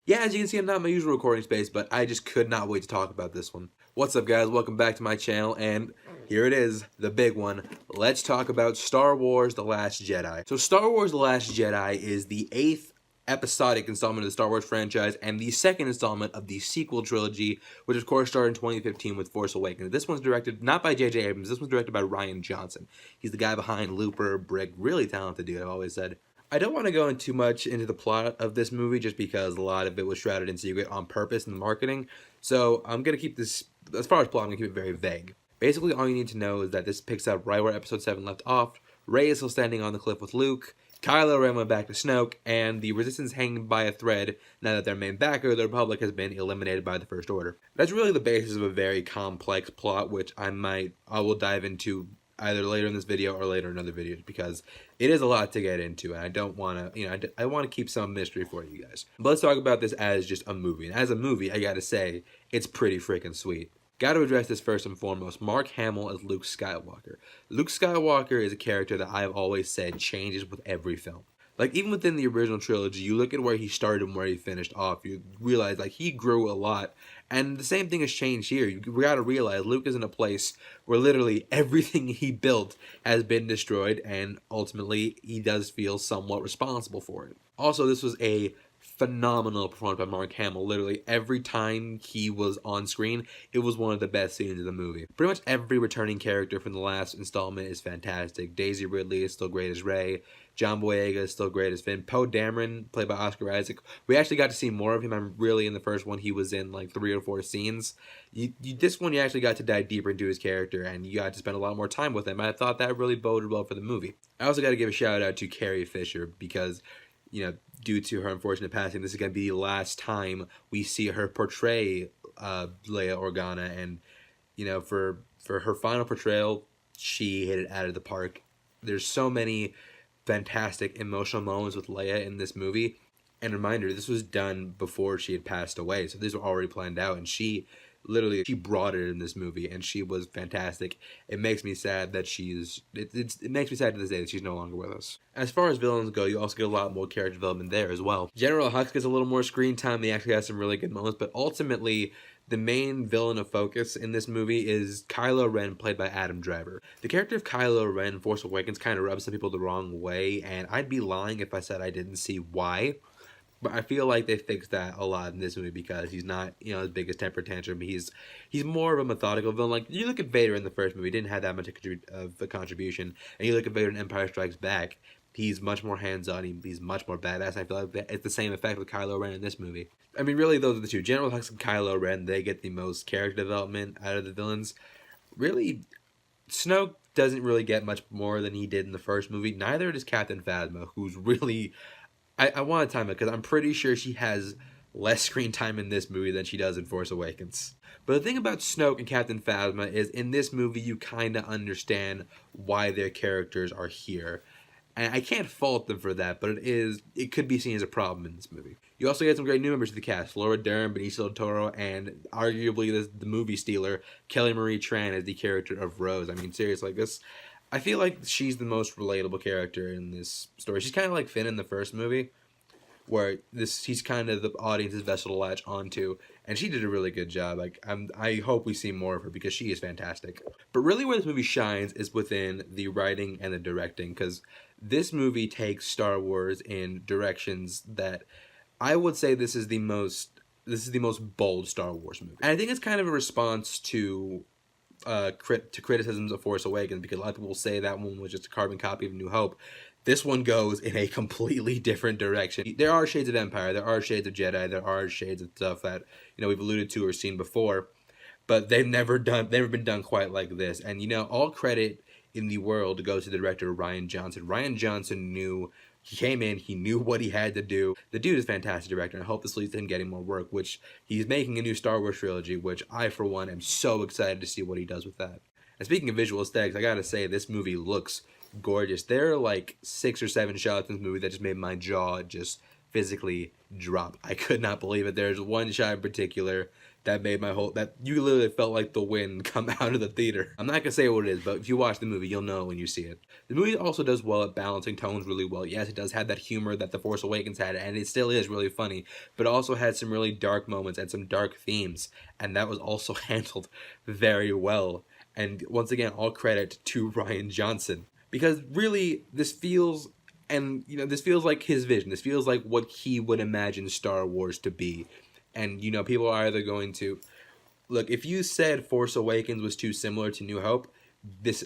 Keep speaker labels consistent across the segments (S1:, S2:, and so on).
S1: Yeah, as you can see, I'm not in my usual recording space, but I just could not wait to talk about this one. What's up, guys? Welcome back to my channel, and here it is, the big one. Let's talk about Star Wars The Last Jedi. So Star Wars The Last Jedi is the 8th episodic installment of the Star Wars franchise, and the second installment of the sequel trilogy, which of course started in 2015 with Force Awakens. This one's directed not by J.J. Abrams, this one's directed by Rian Johnson. He's the guy behind Looper, Brick, really talented dude, I've always said. I don't want to go in too much into the plot of this movie just because a lot of it was shrouded in secret on purpose in the marketing. So I'm going to keep this, as far as plot, I'm going to keep it very vague. Basically, all you need to know is that this picks up right where Episode 7 left off. Rey is still standing on the cliff with Luke. Kylo Ren went back to Snoke, and the Resistance hanging by a thread now that their main backer, the Republic, has been eliminated by the First Order. That's really the basis of a very complex plot, which I will dive into either later in this video or later in other videos, because it is a lot to get into, and I don't want to, I want to keep some mystery for you guys. But let's talk about this as just a movie. And as a movie, I gotta say, it's pretty freaking sweet. Got to address this first and foremost. Mark Hamill as Luke Skywalker. Luke Skywalker is a character that I've always said changes with every film. Like, even within the original trilogy, you look at where he started and where he finished off, you realize, like, he grew a lot. And the same thing has changed here. You gotta realize Luke is in a place where literally everything he built has been destroyed, and ultimately, he does feel somewhat responsible for it. Also, this was a phenomenal performance by Mark Hamill. Literally every time he was on screen, it was one of the best scenes of the movie. Pretty much every returning character from the last installment is fantastic. Daisy Ridley is still great as Rey. John Boyega is still great as Finn. Poe Dameron, played by Oscar Isaac. We actually got to see more of him. I'm really, in the first one, he was in like 3 or 4 scenes. This one, you actually got to dive deeper into his character, and you got to spend a lot more time with him. I thought that really boded well for the movie. I also got to give a shout out to Carrie Fisher, because due to her unfortunate passing, this is going to be the last time we see her portray Leia Organa. And, for her final portrayal, she hit it out of the park. There's so many fantastic emotional moments with Leia in this movie. And reminder, this was done before she had passed away, so these were already planned out, and she brought it in this movie, and she was fantastic. It makes me sad that it makes me sad to this day that she's no longer with us. As far as villains go, you also get a lot more character development there as well. General Hux gets a little more screen time. He actually has some really good moments, but ultimately, the main villain of focus in this movie is Kylo Ren, played by Adam Driver. The character of Kylo Ren in Force Awakens kind of rubs some people the wrong way, and I'd be lying if I said I didn't see why. But I feel like they fixed that a lot in this movie, because he's not, his biggest temper tantrum. He's more of a methodical villain. Like, you look at Vader in the first movie, he didn't have that much of a contribution. And you look at Vader in Empire Strikes Back, he's much more hands-on, he's much more badass. I feel like it's the same effect with Kylo Ren in this movie. I mean, really, those are the two. General Hux and Kylo Ren, they get the most character development out of the villains. Really, Snoke doesn't really get much more than he did in the first movie. Neither does Captain Phasma, who's really... I want to time it, because I'm pretty sure she has less screen time in this movie than she does in Force Awakens. But the thing about Snoke and Captain Phasma is, in this movie, you kind of understand why their characters are here. And I can't fault them for that, but it could be seen as a problem in this movie. You also get some great new members to the cast. Laura Dern, Benicio del Toro, and arguably the movie stealer, Kelly Marie Tran, as the character of Rose. I mean, seriously, I feel like she's the most relatable character in this story. She's kind of like Finn in the first movie, where he's kind of the audience's vessel to latch onto, and she did a really good job. Like, I hope we see more of her, because she is fantastic. But really, where this movie shines is within the writing and the directing, because this movie takes Star Wars in directions that I would say this is the most bold Star Wars movie. And I think it's kind of a response to criticisms of Force Awakens, because a lot of people will say that one was just a carbon copy of New Hope. This one goes in a completely different direction. There are shades of Empire, there are shades of Jedi, there are shades of stuff that we've alluded to or seen before, but they've never been done quite like this. And all credit in the world goes to the director, Rian Johnson. Rian Johnson he came in, he knew what he had to do. The dude is a fantastic director, and I hope this leads to him getting more work, which he's making a new Star Wars trilogy, which I, for one, am so excited to see what he does with that. And speaking of visual aesthetics, I gotta say, this movie looks gorgeous. There are like 6 or 7 shots in this movie that just made my jaw just physically drop. I could not believe it. There's one shot in particular that made my whole, that you literally felt like the wind come out of the theater. I'm not gonna say what it is, but if you watch the movie, you'll know when you see it. The movie also does well at balancing tones really well. Yes, it does have that humor that The Force Awakens had, and it still is really funny, but it also had some really dark moments and some dark themes, and that was also handled very well. And once again, all credit to Rian Johnson. Because really, this feels, and this feels like his vision. This feels like what he would imagine Star Wars to be. And people are either going to look, if you said Force Awakens was too similar to New Hope,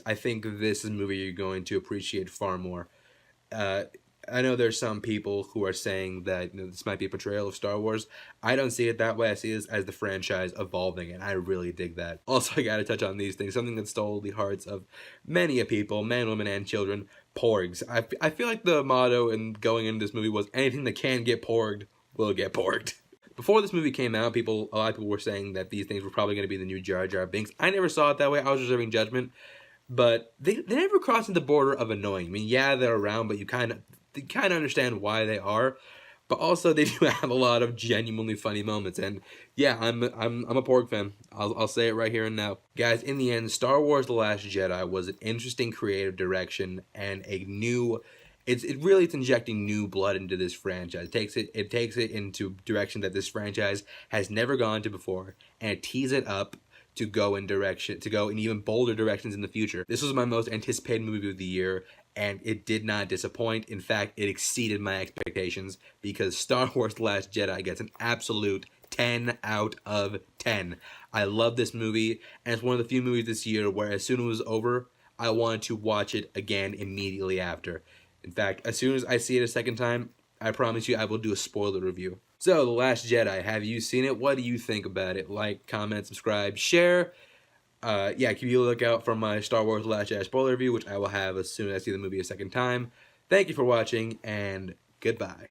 S1: I think this is a movie you're going to appreciate far more. I know there's some people who are saying that this might be a portrayal of Star Wars. I don't see it that way. I see it as the franchise evolving, and I really dig that. Also, I gotta touch on these things. Something that stole the hearts of many a people, men, women, and children. Porgs. I feel like the motto in going into this movie was anything that can get porged will get porged. Before this movie came out, a lot of people were saying that these things were probably going to be the new Jar Jar Binks. I never saw it that way. I was reserving judgment. But they never crossed the border of annoying. I mean, yeah, they're around, but you kind of understand why they are. But also, they do have a lot of genuinely funny moments. And yeah, I'm a Porg fan. I'll say it right here and now, guys. In the end, Star Wars: The Last Jedi was an interesting creative direction and a new. It's injecting new blood into this franchise. It takes it into direction that this franchise has never gone to before, and it tees it up to go in even bolder directions in the future. This was my most anticipated movie of the year, and it did not disappoint. In fact, it exceeded my expectations because Star Wars: The Last Jedi gets an absolute 10 out of 10. I love this movie, and it's one of the few movies this year where as soon as it was over, I wanted to watch it again immediately after. In fact, as soon as I see it a second time, I promise you I will do a spoiler review. So, The Last Jedi, have you seen it? What do you think about it? Like, comment, subscribe, share. Yeah, keep a lookout for my Star Wars: The Last Jedi spoiler review, which I will have as soon as I see the movie a second time. Thank you for watching, and goodbye.